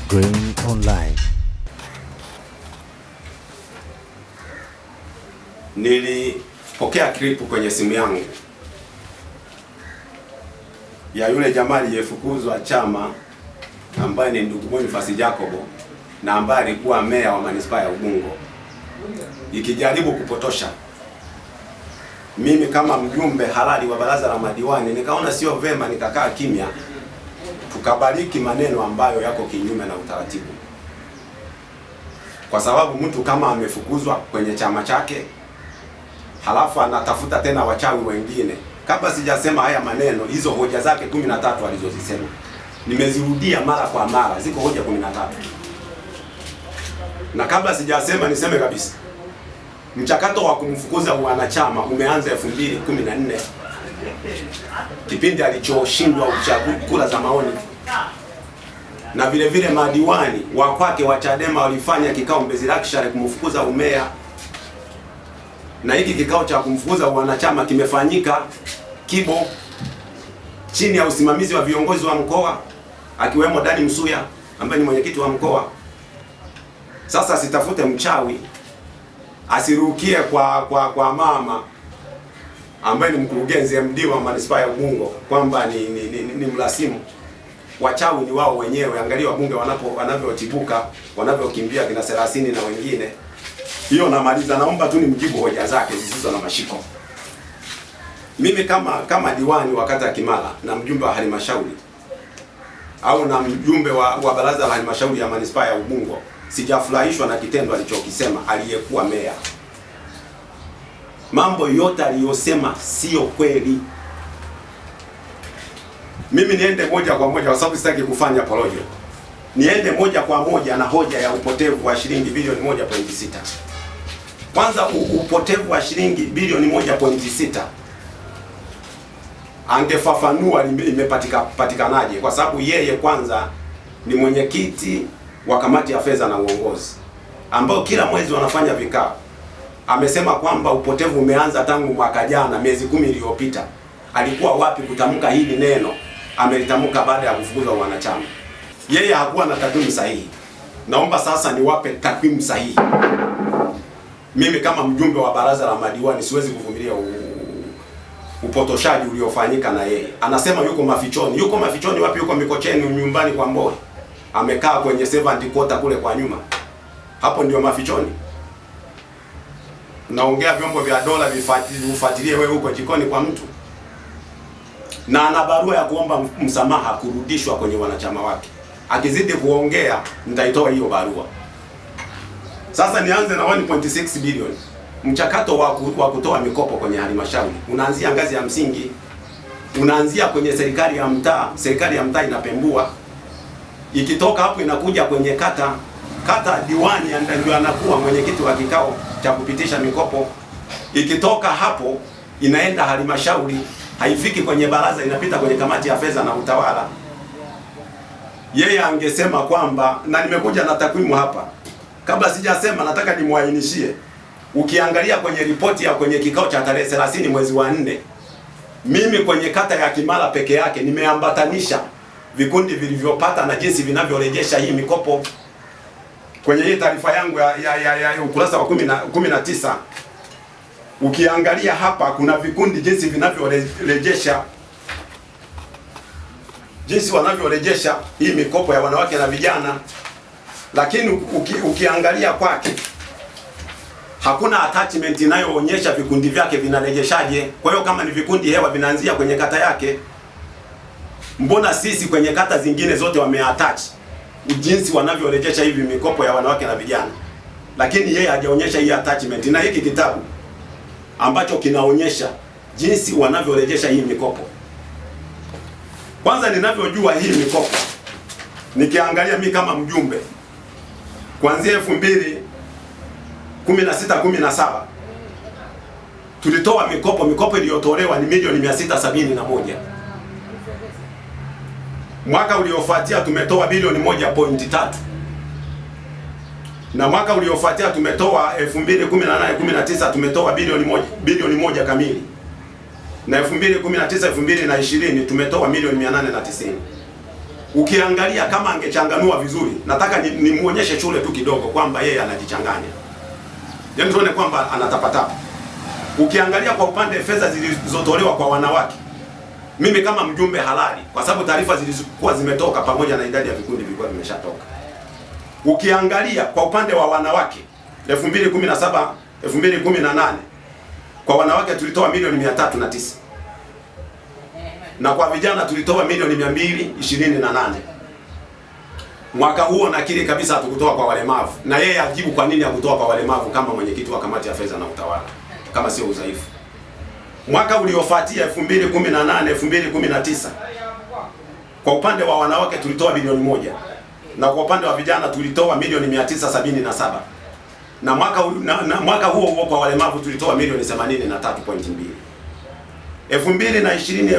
Green Online. Nilipokea clip kwenye simu yangu ya yule jamaa aliyefukuzwa chama ambaye ni ndugu Boniface Jacobo na ambaye alikuwa meya wa manispaa ya Ubungo, ikijaribu kupotosha. Mimi kama mjumbe halali wa baraza la madiwani nikaona sio vema nikakaa kimya, tukabariki maneno ambayo yako kinyume na utaratibu, kwa sababu mtu kama amefukuzwa kwenye chama chake halafu anatafuta tena wachawi wengine. Kabla sijasema haya maneno, hizo hoja zake 13 alizozisema nimezirudia mara kwa mara, ziko hoja 13. Na kabla sijasema niseme kabisa, mchakato wa kumfukuza wanachama umeanza 2014 kipindi alichoshindwa uchaguzi kura za maoni, na vile vile madiwani wa kwake wa Chadema walifanya kikao Mbezi Lakshari kumfukuza umeya, na hiki kikao cha kumfukuza wanachama kimefanyika Kibo chini ya usimamizi wa viongozi wa mkoa akiwemo Dani Msuya ambaye ni mwenyekiti wa mkoa. Sasa sitafute mchawi asirukie kwa mama ambaye ni mkurugenzi MD wa manispaa ya Ubungo kwamba ni mlasimu. Wachawi ni wao wenyewe. Angalia wabunge wanavyotibuka, wanavyokimbia kina 30 na wengine. Hiyo namaliza, naomba tu nimjibu hoja zake zisizo na mashiko. Mimi kama diwani wa kata ya Kimara na mjumbe wa halmashauri au na mjumbe wa baraza la halmashauri ya manispaa ya Ubungo, sijafurahishwa na kitendo alichokisema aliyekuwa meya. Mambo yote aliyosema sio kweli. Mimi niende moja kwa moja, kwa sababu sitaki kufanya porojo. Niende moja kwa moja na hoja ya upotevu wa shilingi bilioni 1.6. Kwanza upotevu wa shilingi bilioni 1.6 angefafanua imepatikanaje, kwa sababu yeye kwanza ni mwenyekiti wa kamati ya fedha na uongozi ambao kila mwezi wanafanya vikao. Amesema kwamba upotevu umeanza tangu mwaka jana, miezi 10 iliyopita. Alikuwa wapi kutamka hili neno? Amelitamka baada ya kufukuzwa wanachama. Yeye hakuwa na takwimu sahihi. Naomba sasa niwape takwimu sahihi. Mimi kama mjumbe wa baraza la madiwani siwezi kuvumilia upotoshaji uliofanyika na yeye. Anasema yuko mafichoni. Yuko mafichoni wapi? Yuko Mikocheni, nyumbani kwa Mbowe. Amekaa kwenye servant quarter kule kwa nyuma. Hapo ndio mafichoni. Naongea vyombo vya dola vifuatilie wewe huko jikoni kwa mtu. Na ana barua ya kuomba msamaha kurudishwa kwenye wanachama wake. Akizidi kuongea nitaitoa hiyo barua. Sasa nianze na 1.6 bilioni. Mchakato wa kutoa mikopo kwenye halmashauri unaanzia ngazi ya msingi, unaanzia kwenye serikali ya mtaa. Serikali ya mtaa inapembua, ikitoka hapo inakuja kwenye kata. Diwani ndio anakuwa mwenyekiti wa kikao cha kupitisha mikopo. Ikitoka hapo inaenda halmashauri, haifiki kwenye baraza, inapita kwenye kamati ya fedha na utawala. Yeye angesema kwamba, na nimekuja na takwimu hapa. Kabla sijasema nataka nimwainishie. Ukiangalia kwenye ripoti ya kwenye kikao cha tarehe 30 mwezi wa 4, mimi kwenye kata ya Kimara peke yake nimeambatanisha vikundi vilivyopata na jinsi vinavyorejesha hii mikopo. Kwenye hii taarifa yangu ya ukurasa wa 19, ukiangalia hapa kuna vikundi jinsi vinavyorejesha, jinsi wanavyorejesha hii mikopo ya wanawake na vijana. Lakini ukiangalia kwake hakuna attachment inayoonyesha vikundi vyake vinarejeshaje. Kwa hiyo kama ni vikundi hewa vinaanzia kwenye kata yake, mbona sisi kwenye kata zingine zote wameattach jinsi wanavyorejesha hivi mikopo ya wanawake na vijana, lakini yeye hajaonyesha hii attachment. Na hiki kitabu ambacho kinaonyesha jinsi wanavyorejesha hii mikopo. Kwanza ninavyojua hii mikopo, nikiangalia mimi kama mjumbe kuanzia 2016-17 tulitoa mikopo iliyotolewa ni milioni 671. Mwaka uliofuatia tumetoa bilioni 1.3. Na mwaka uliofuatia tumetoa 2018-19 tumetoa bilioni moja kamili. Na 2019-2020 tumetoa milioni 890. Ukiangalia kama angechanganua vizuri, nataka nimuonyeshe shule tu kidogo kwamba yeye anajichanganya. Yaani tuone kwamba anatapatapa. Ukiangalia kwa upande fedha zilizotolewa kwa wanawake, mimi kama mjumbe halali, kwa sababu taarifa zilizokuwa zimetoka pamoja na idadi ya vikundi vilikuwa vimeshatoka. Ukiangalia kwa upande wa wanawake 2017 2018 kwa wanawake tulitoa milioni 309 na kwa vijana tulitoa milioni 228. Mwaka huo nakiri kabisa hatukutoa kwa walemavu, na yeye ajibu kwa nini hakutoa kwa walemavu kama mwenyekiti wa kamati ya fedha na utawala, kama sio udhaifu. Mwaka uliofuatia 2018 2019 kwa upande wa wanawake tulitoa bilioni 1 na kwa upande wa vijana tulitoa milioni 977 na mwaka huo kwa walemavu tulitoa milioni 83.2. 2019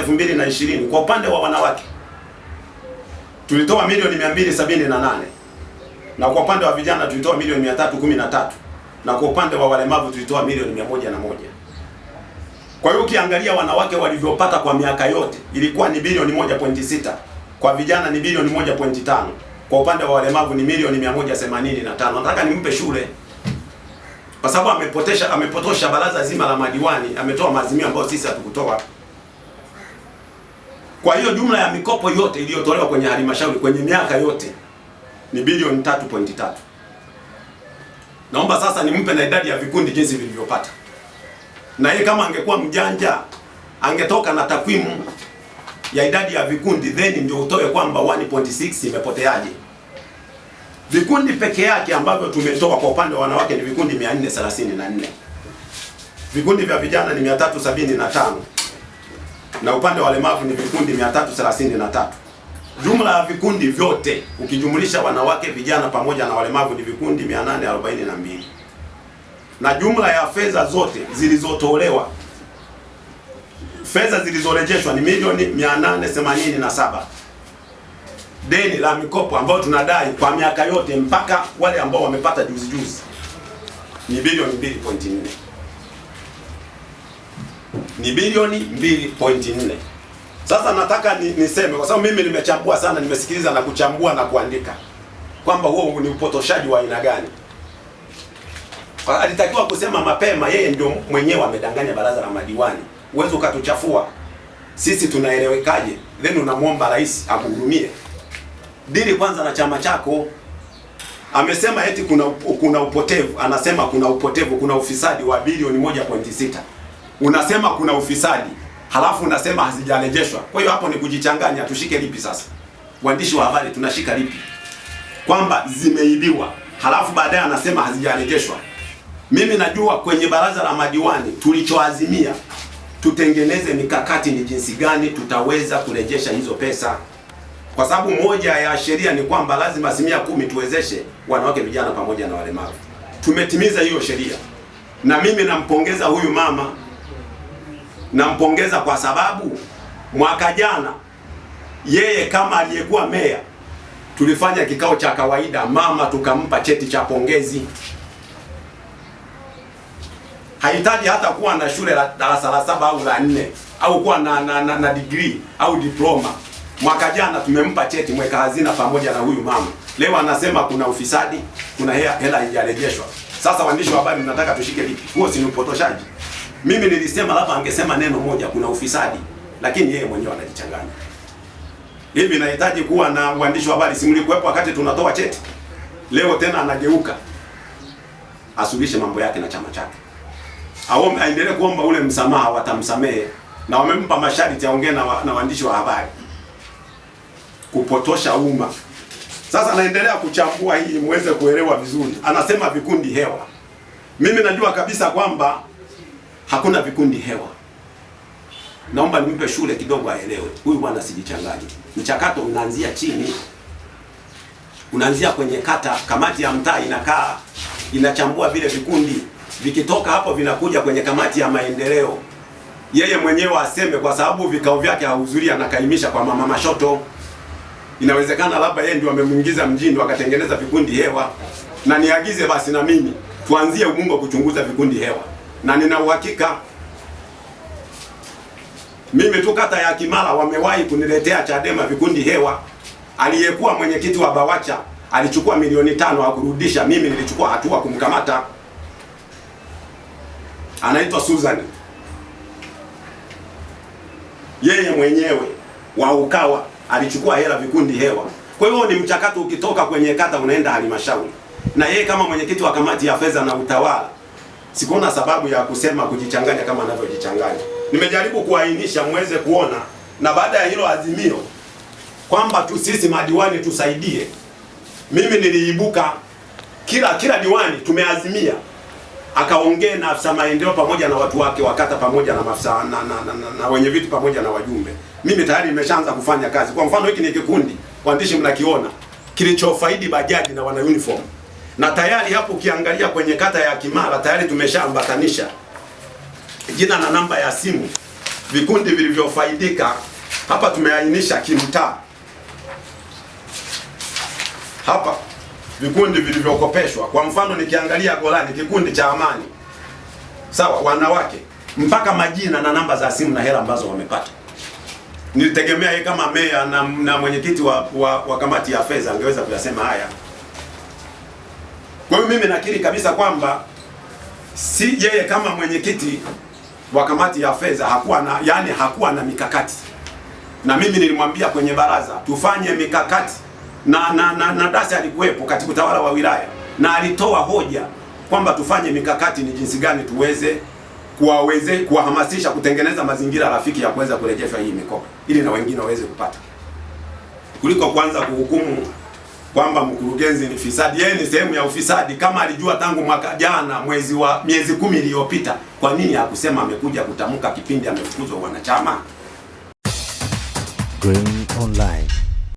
2020 kwa upande wa wanawake tulitoa milioni 278 na kwa upande wa vijana tulitoa milioni 313 na kwa upande wa walemavu tulitoa milioni 101. Kwa hiyo ukiangalia wanawake walivyopata kwa miaka yote ilikuwa ni bilioni 1.6, kwa vijana ni bilioni 1.5, kwa upande wa walemavu ni milioni 185. Nataka nimpe shule kwa sababu amepotosha baraza zima la madiwani, ametoa maazimio ambayo sisi hatukutoa. Kwa hiyo jumla ya mikopo yote iliyotolewa kwenye halmashauri kwenye miaka yote ni bilioni 3.3. Naomba sasa nimpe na idadi ya vikundi jinsi vilivyopata. Na yeye kama angekuwa mjanja angetoka na takwimu ya idadi ya vikundi, then ndio utoe kwamba 1.6 imepoteaje. Vikundi peke yake ambavyo tumetoa kwa upande wa wanawake ni vikundi 434. Vikundi vya vijana ni 375. Na upande wa walemavu ni vikundi 333. Jumla ya vikundi vyote ukijumlisha wanawake, vijana pamoja na walemavu ni vikundi 842. Na jumla ya fedha zote zilizotolewa, fedha zilizorejeshwa ni milioni 887. Deni la mikopo ambayo tunadai kwa miaka yote mpaka wale ambao wamepata juzi ni bilioni 2.4. Ni bilioni 2.4. Sasa nataka niseme kwa sababu mimi nimechambua sana, nimesikiliza na kuchambua na kuandika kwamba huo ni upotoshaji wa aina gani. Alitakiwa kusema mapema, yeye ndio mwenyewe amedanganya baraza la madiwani. Uwezo ukatuchafua. Sisi tunaelewekaje? Then unamwomba rais akuhurumie. Dili kwanza na chama chako. Amesema eti kuna upotevu, anasema kuna upotevu, kuna ufisadi wa bilioni 1.6. Unasema kuna ufisadi, halafu unasema hazijarejeshwa. Kwa hiyo hapo ni kujichanganya. Tushike lipi sasa? Waandishi wa habari tunashika lipi? Kwamba zimeibiwa, halafu baadaye anasema hazijarejeshwa. Mimi najua kwenye baraza la madiwani tulichoazimia tutengeneze mikakati ni jinsi gani tutaweza kurejesha hizo pesa. Kwa sababu moja ya sheria ni kwamba lazima 10% tuwezeshe wanawake, vijana pamoja na walemavu. Tumetimiza hiyo sheria. Na mimi nampongeza huyu mama. Nampongeza kwa sababu mwaka jana yeye kama aliyekuwa meya tulifanya kikao cha kawaida, mama tukampa cheti cha pongezi. Hahitaji hata kuwa na shule la darasa la 7 au la 4 au kuwa na degree au diploma. Mwaka jana tumempa cheti mweka hazina pamoja na huyu mama. Leo anasema kuna ufisadi, kuna hela haijarejeshwa. Sasa waandishi wa habari mnataka tushike lipi? Huo si upotoshaji? Mimi nilisema labda angesema neno moja, kuna ufisadi, lakini yeye mwenyewe anajichanganya. Hivi nahitaji kuwa na waandishi wa habari, si mlikuwepo wakati tunatoa cheti? Leo tena anageuka. Asuluhishe mambo yake na chama chake. Au aendelee kuomba ule msamaha, watamsamehe, na wamempa masharti aongee na waandishi wa habari. Kupotosha umma. Sasa naendelea kuchambua hii muweze kuelewa vizuri. Anasema vikundi hewa. Mimi najua kabisa kwamba hakuna vikundi hewa. Naomba nimpe shule kidogo aelewe. Huyu bwana sijichanganye. Mchakato unaanzia chini. Unaanzia kwenye kata, kamati ya mtaa inakaa inachambua vile vikundi. Vikitoka hapo vinakuja kwenye kamati ya maendeleo. Yeye mwenyewe aseme, kwa sababu vikao vyake hahudhuria, na kaimisha kwa mama Mashoto. Inawezekana labda yeye ndio amemuingiza mjini akatengeneza vikundi hewa. Na niagize basi na mimi tuanzie Ubungo kuchunguza vikundi hewa. Na nina uhakika Mimi tu kata ya Kimara wamewahi kuniletea Chadema vikundi hewa. Aliyekuwa mwenyekiti wa Bawacha alichukua milioni 5 akurudisha, mimi nilichukua hatua kumkamata. Anaitwa Susan. Yeye mwenyewe wa Ukawa alichukua hela vikundi hewa. Kwa hiyo ni mchakato, ukitoka kwenye kata unaenda halmashauri. Na yeye kama mwenyekiti wa kamati ya fedha na utawala, sikuona sababu ya kusema kujichanganya kama anavyojichanganya. Nimejaribu kuainisha muweze kuona, na baada ya hilo azimio kwamba tu sisi madiwani tusaidie. Mimi niliibuka kila diwani tumeazimia akaongee na afisa maendeleo pamoja na watu wake wakata pamoja na maafisa na wenye viti pamoja na wajumbe. Mimi tayari nimeshaanza kufanya kazi. Kwa mfano hiki ni kikundi, waandishi mnakiona, kilichofaidi bajaji na wana uniform. Na tayari hapo ukiangalia kwenye kata ya Kimara tayari tumeshaambatanisha jina na namba ya simu vikundi vilivyofaidika. Hapa tumeainisha kimtaa. Hapa vikundi vilivyokopeshwa. Kwa mfano nikiangalia Golani, kikundi cha Amani, sawa, wanawake, mpaka majina na namba za simu na hela ambazo wamepata. Nilitegemea yeye kama meya na mwenyekiti wa kamati ya fedha angeweza kuyasema haya. Kwa hiyo mimi nakiri kabisa kwamba si yeye kama mwenyekiti wa kamati ya fedha hakuwa na mikakati. Na mimi nilimwambia kwenye baraza tufanye mikakati, na Dasi alikuwepo katika utawala wa wilaya na alitoa hoja kwamba tufanye mikakati ni jinsi gani tuweze kuwahamasisha kutengeneza mazingira rafiki ya kuweza kurejesha hii mikopo ili na wengine waweze kupata, kuliko kwanza kuhukumu kwamba mkurugenzi ni fisadi. Yeye ni sehemu ya ufisadi. Kama alijua tangu mwaka jana miezi 10 iliyopita, kwa nini hakusema amekuja kutamka kipindi amefukuzwa wanachama? Green Online.